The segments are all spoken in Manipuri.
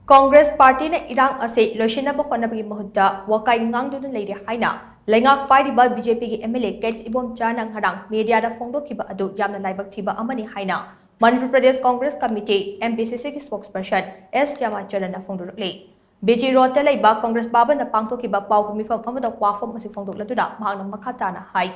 Congress Party na Irang ase Loisinaba Hotnabagi mahutta Wakai ngangduna leire haina leingak pairiba BJP ki MLA Kh Ibomcha ngarang media da phongdokkhiba adu yamna Laibak thiba amani haina Manipur Pradesh Congress Committee MPCC ki Spokesperson S Shyamcharan na phongdorakli BJ Road ta Laibak Congress baba na pangtokhiba pau mifam amada wafam asi phongdokladuna mahang makha tana hai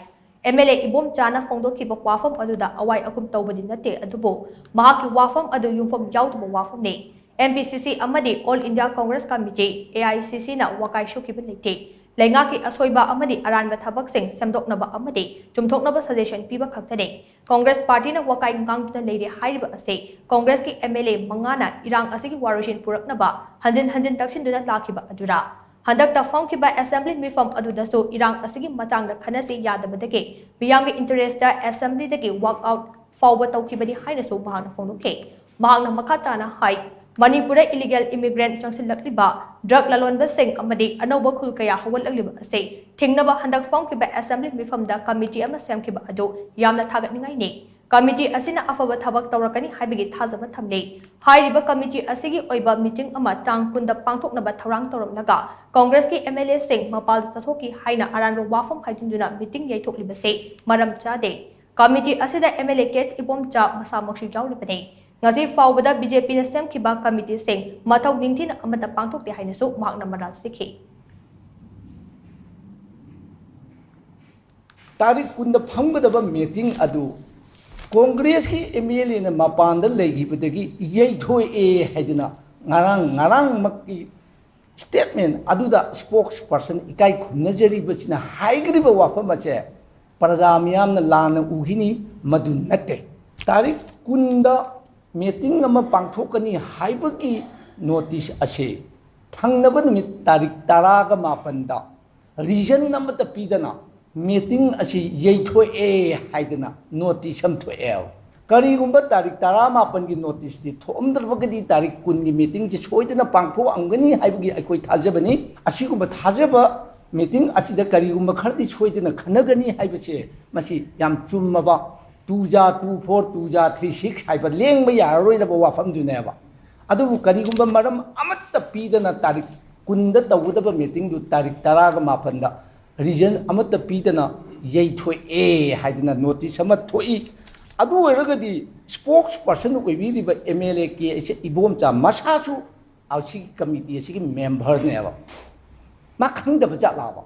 MLA Ibomcha na phongdokkhiba wafam aduda awai akum tawbadi nate adubo mahaki wafam adu yumfam yaudba wafam ne MPCC amadi All India Congress Committee AICC na Wakai Shukhiba leite leingak ki asoiba amadi aranba thabaksing semdoknaba amadi chumthoknaba suggestion piba khaktane Congress Party na Wakai ngangduna leire hairiba ase Congress ki MLA mangana Irang asigi warishin puraknaba hanjin taksinduna lakhiba adura handakta phongdokhiba assembly mifam adudasu Irang asigi matangda khanasi yadabadage miyamgi interest da assembly dagi walk out fawba tawkhibadi hainasu mahana phongdokhe mahangna makhatana hai Manipur illegal immigrant changsilakliba drug lalonba sing amadi anoba khul kaya hawalagliba ase thingnaba handak phongdokhiba assembly mifamda committee ama semkhiba adu yamna thagatningai ne committee asina afaba thabak tawrakani haibigi thajaba thamle hairiba committee asigi oiba meeting ama tang kunda pangthoknaba tharang tawramlaga Congress ki MLA sing mapal tathoki haina aranro wafam haitinduna meeting yaithokliba se maram chade committee asida MLA Kh Ibomcha masamakshi yawlibane ngasi fawbada BJP na semkhiba committee sing mathaw ningthin amata pangthokte hainasu mahakna maral sikhi tarik kunda phangdaba meeting adu Congress ki MLA na mapanda leigibadagi yeithoi e haidina ngarang makki statement aduda spokesperson ikai khunajari bachina haigriba wafamache praja miyamna lana ugini madu natte tarik kunda meeting ama pangthokani haibagi notice ase thangnaba numit tarik taraga mapanda reason namata pidana meeting ase yeithoi e haidana notice am thoel karigumba tarik tara mapan gi notice ti thomdarbagadi tarik kun gi meeting ji soidana pangtho angani haibagi akoi thajabani asigumba thajaba meeting asida karigumba kharti soidana khanagani haibase masi yam chummaba 2-24 2-36 haibा लेंबा यारोइदबा वाफम जुनेबा अदुबु करिगुंबा मरम अमत्ता पीदना तारिक कुंदा तवदबा मीटिंग दु तारिक 10 गा मापनदा रीजन अमत्ता पीदना येथोय ए हाइदना नोटिस अमा थोई अदु ओरगदी स्पोक्स पर्सन ओइबिदिबा MLA के इबोमचा मसासु आउसी कमिटी असि मेंबर नेबा मा खंगदबा जालाबा